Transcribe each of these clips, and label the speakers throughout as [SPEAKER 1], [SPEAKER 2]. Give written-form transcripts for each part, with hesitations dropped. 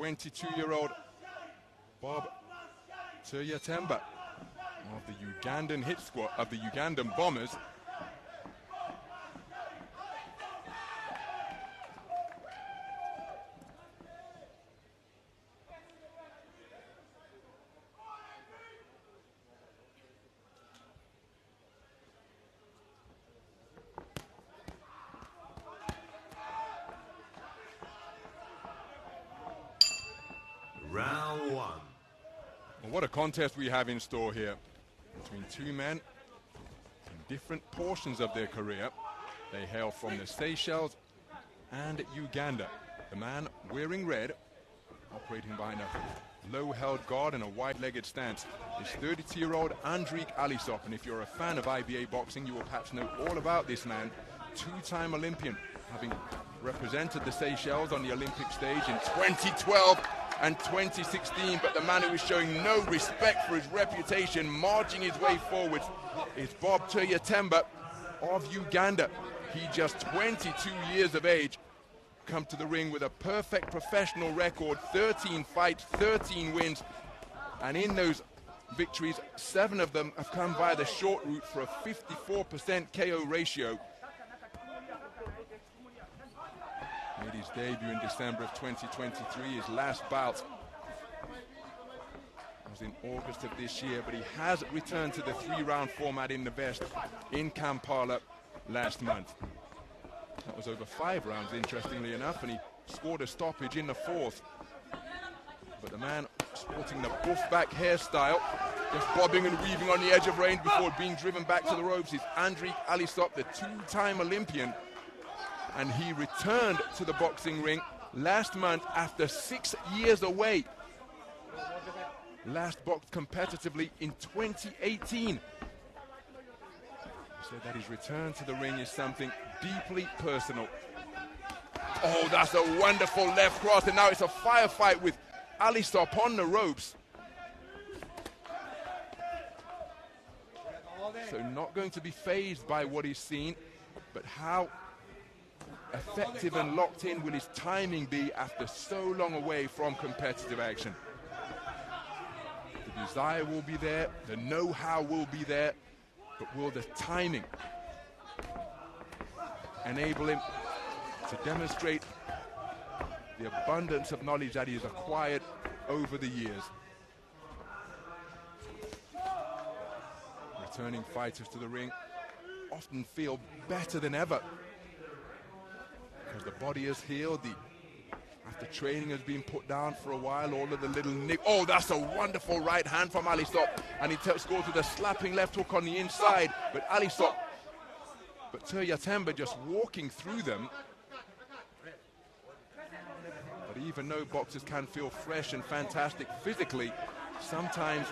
[SPEAKER 1] 22-year-old Bob Turyatemba of the Ugandan hit squad, of the Ugandan Bombers.
[SPEAKER 2] Round 1.
[SPEAKER 1] Well, what a contest we have in store here between two men in different portions of their career. They hail from the Seychelles and Uganda. The man wearing red, operating behind a low-held guard and a wide-legged stance, is 32-year-old Andrique Allisop. And if you're a fan of IBA boxing, you will perhaps know all about this man, two-time Olympian, having represented the Seychelles on the Olympic stage in 2012 and 2016, but the man who is showing no respect for his reputation, marching his way forwards, is Bob Turyatemba of Uganda. He just 22 years of age, come to the ring with a perfect professional record, 13 fights, 13 wins, and in those victories, 7 of them have come via the short route for a 54% KO ratio. Made his debut in December of 2023. His last bout was in August of this year, but he has returned to the 3-round format in the vest in Kampala last month. That was over 5 rounds, interestingly enough, and he scored a stoppage in the 4th. But the man sporting the buff-back hairstyle, just bobbing and weaving on the edge of range before being driven back to the ropes, is Andrique Allisop, the 2-time Olympian. And he returned to the boxing ring last month after 6 years away. Last boxed competitively in 2018. So that his return to the ring is something deeply personal. Oh, that's a wonderful left cross, and now it's a firefight with Allisop on the ropes. So not going to be fazed by what he's seen, but how effective and locked in will his timing be after so long away from competitive action. The desire will be there, the know-how will be there, but will the timing enable him to demonstrate the abundance of knowledge that he has acquired over the years? Returning fighters to the ring often feel better than ever, because the body has healed, after training has been put down for a while, all of the little oh, that's a wonderful right hand from Allisop, and he scores with a slapping left hook on the inside, but Turyatemba just walking through them. But even though boxers can feel fresh and fantastic physically, sometimes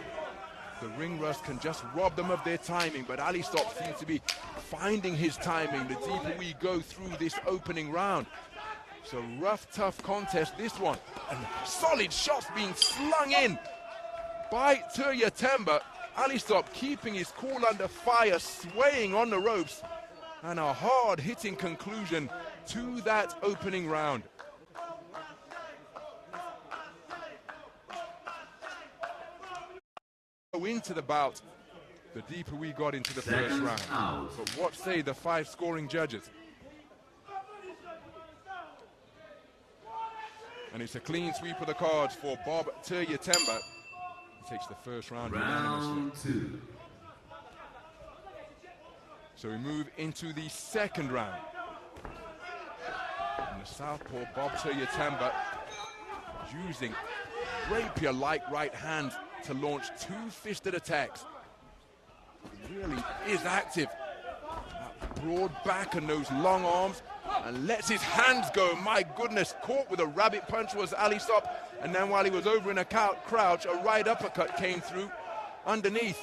[SPEAKER 1] the ring rust can just rob them of their timing, but Allisop seems to be finding his timing the deeper we go through this opening round. It's a rough, tough contest, this one. And solid shots being slung in by Turyatemba. Allisop keeping his cool under fire, swaying on the ropes, and a hard-hitting conclusion to that opening round. Into the bout, the deeper we got into the first round. But what say the 5 scoring judges? And it's a clean sweep of the cards for Bob Turyatemba. He takes the first round unanimously.
[SPEAKER 2] 2.
[SPEAKER 1] So we move into the second round. And the southpaw Bob Turyatemba using rapier-like right hand to launch 2-fisted attacks. He really is active. That broad back and those long arms, and lets his hands go. My goodness, caught with a rabbit punch was Allisop, and then while he was over in a crouch, a right uppercut came through underneath.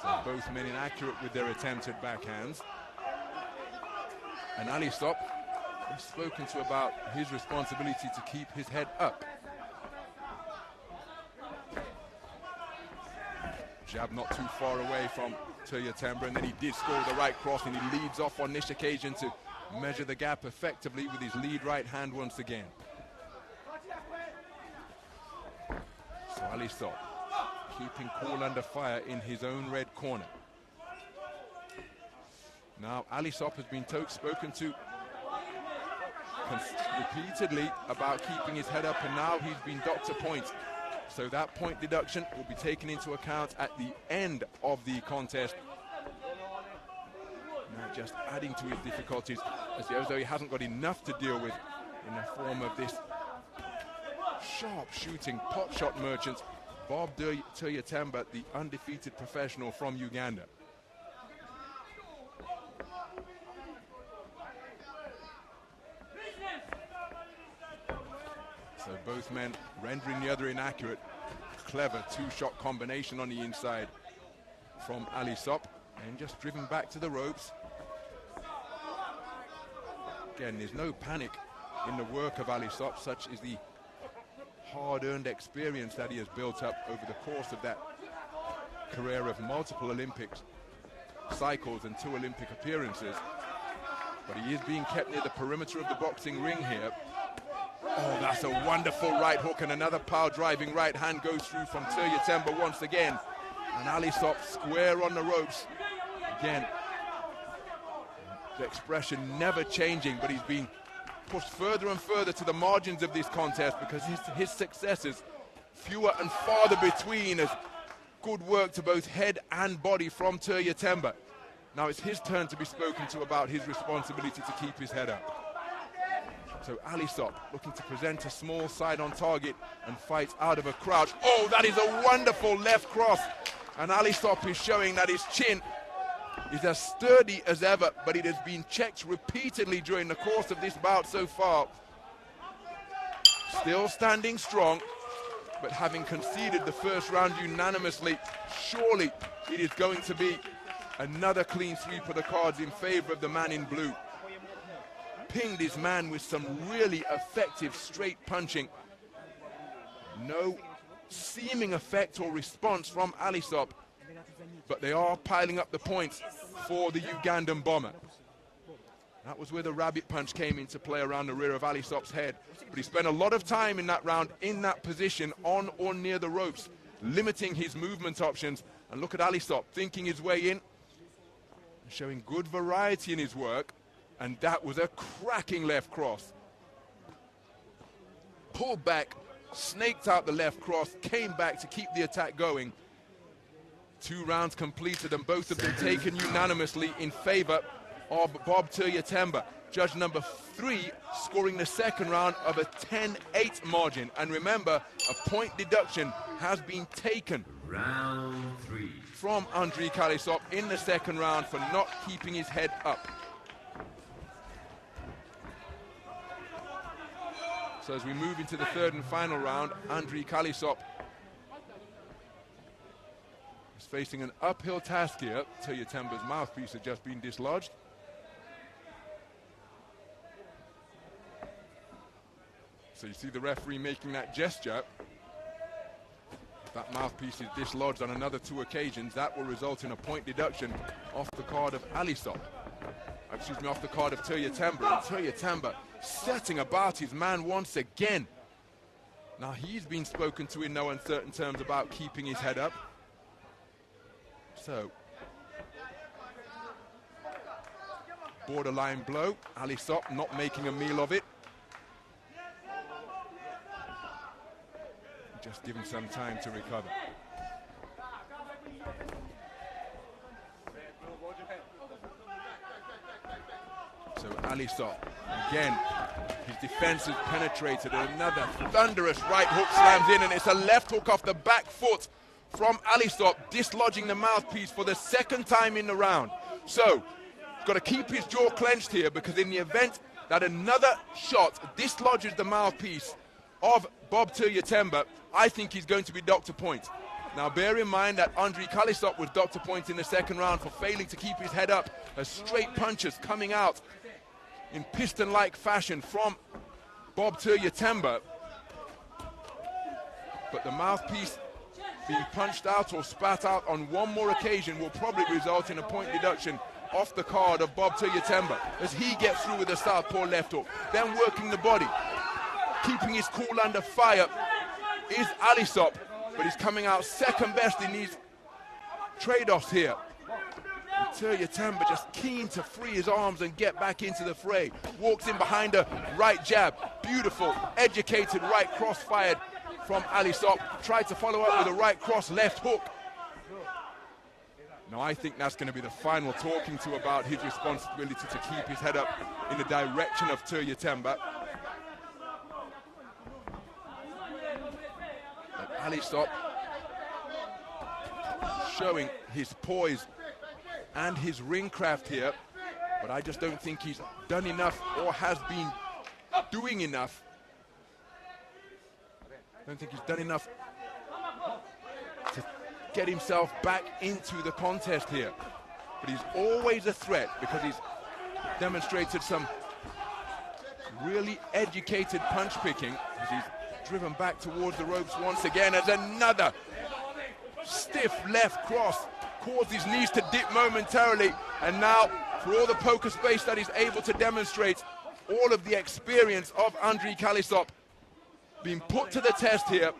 [SPEAKER 1] So both men inaccurate with their attempted backhands. And Allisop, we've spoken to about his responsibility to keep his head up. Jab not too far away from Turyatemba, and then he did score the right cross, and he leads off on this occasion to measure the gap effectively with his lead right hand once again. So Allisop keeping cool under fire in his own red corner. Now Allisop has been spoken to repeatedly about keeping his head up, and now he's been docked to points. So that point deduction will be taken into account at the end of the contest. Now just adding to his difficulties, as though he hasn't got enough to deal with in the form of this sharp shooting pot shot merchant, Bob Turyatemba, the undefeated professional from Uganda. So both men rendering the other inaccurate. Clever two-shot combination on the inside from Allisop, and just driven back to the ropes. Again, there's no panic in the work of Allisop, such is the hard-earned experience that he has built up over the course of that career of multiple Olympics cycles and 2 Olympic appearances. But he is being kept near the perimeter of the boxing ring here. Oh, that's a wonderful right hook, and another power-driving right hand goes through from Turyatemba once again. And Allisop square on the ropes. Again, the expression never changing, but he's being pushed further and further to the margins of this contest because his successes fewer and farther between, as good work to both head and body from Turyatemba. Now it's his turn to be spoken to about his responsibility to keep his head up. So Allisop looking to present a small side on target and fight out of a crouch. Oh, that is a wonderful left cross. And Allisop is showing that his chin is as sturdy as ever, but it has been checked repeatedly during the course of this bout so far. Still standing strong, but having conceded the first round unanimously, surely it is going to be another clean sweep of the cards in favor of the man in blue. Pinged his man with some really effective straight punching. No seeming effect or response from Allisop, but they are piling up the points for the Ugandan bomber. That was where the rabbit punch came into play around the rear of Allisop's head. But he spent a lot of time in that round in that position on or near the ropes, limiting his movement options. And look at Allisop thinking his way in, showing good variety in his work. And that was a cracking left cross. Pulled back, snaked out the left cross, came back to keep the attack going. 2 rounds completed and both of them taken unanimously in favor of Bob Turyatemba. Judge number 3 scoring the second round of a 10-8 margin. And remember, a point deduction has been taken
[SPEAKER 2] round 3
[SPEAKER 1] from Andrique Allisop in the second round for not keeping his head up. So as we move into the third and final round, Andrique Allisop is facing an uphill task here. Turyatemba's mouthpiece had just been dislodged. So you see the referee making that gesture. If that mouthpiece is dislodged on another 2 occasions, that will result in a point deduction off the card of Allisop. Excuse me, off the card of Turyatemba. And Turyatemba setting about his man once again. Now he's been spoken to in no uncertain terms about keeping his head up. So, borderline blow. Allisop not making a meal of it. Just give him some time to recover. So Allisop, again, his defense has penetrated. Another thunderous right hook slams in, and it's a left hook off the back foot from Allisop, dislodging the mouthpiece for the second time in the round. So, got to keep his jaw clenched here, because in the event that another shot dislodges the mouthpiece of Bob Turyatemba, I think he's going to be docked to point. Now bear in mind that Andrique Allisop was docked to point in the second round for failing to keep his head up, as straight punches coming out in piston-like fashion from Bob Turyatemba. But the mouthpiece being punched out or spat out on one more occasion will probably result in a point deduction off the card of Bob Turyatemba as he gets through with a southpaw left hook, then working the body, keeping his cool under fire is Allisop, but he's coming out second best in these trade-offs here. And Turyatemba just keen to free his arms and get back into the fray. Walks in behind a right jab, beautiful, educated right cross fired from Allisop. Tried to follow up with a right cross left hook. Now I think that's going to be the final talking to about his responsibility to keep his head up in the direction of Turyatemba. But Allisop showing his poise and his ring craft here, but I just don't think he's done enough or has been doing enough. I don't think he's done enough to get himself back into the contest here. But he's always a threat because he's demonstrated some really educated punch picking as he's driven back towards the ropes once again as another stiff left cross caused his knees to dip momentarily, and now for all the poker space that he's able to demonstrate, all of the experience of Andrique Allisop being put to the test here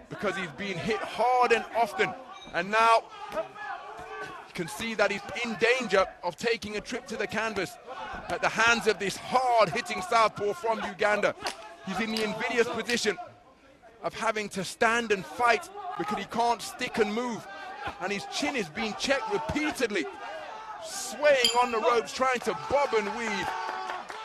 [SPEAKER 1] because he's been hit hard and often, and now you can see that he's in danger of taking a trip to the canvas at the hands of this hard-hitting southpaw from Uganda. He's in the invidious position of having to stand and fight because he can't stick and move, and his chin is being checked repeatedly, swaying on the ropes, trying to bob and weave.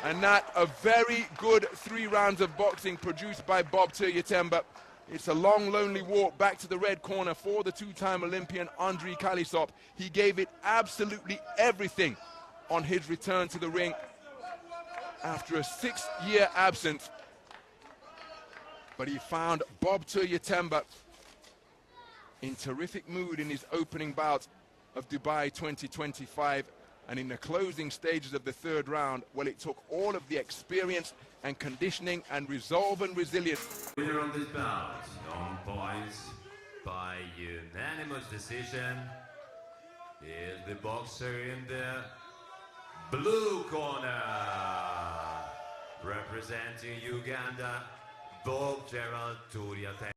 [SPEAKER 1] And that a very good 3 rounds of boxing produced by Bob Turyatemba. It's a long, lonely walk back to the red corner for the 2-time Olympian Andrique Allisop. He gave it absolutely everything on his return to the ring after a 6-year absence. But he found Bob Turyatemba in terrific mood in his opening bout of Dubai 2025, and in the closing stages of the 3rd round, well, it took all of the experience and conditioning and resolve and resilience.
[SPEAKER 2] Winner on this bout, on points by unanimous decision, is the boxer in the blue corner, representing Uganda, Bob Turyatemba.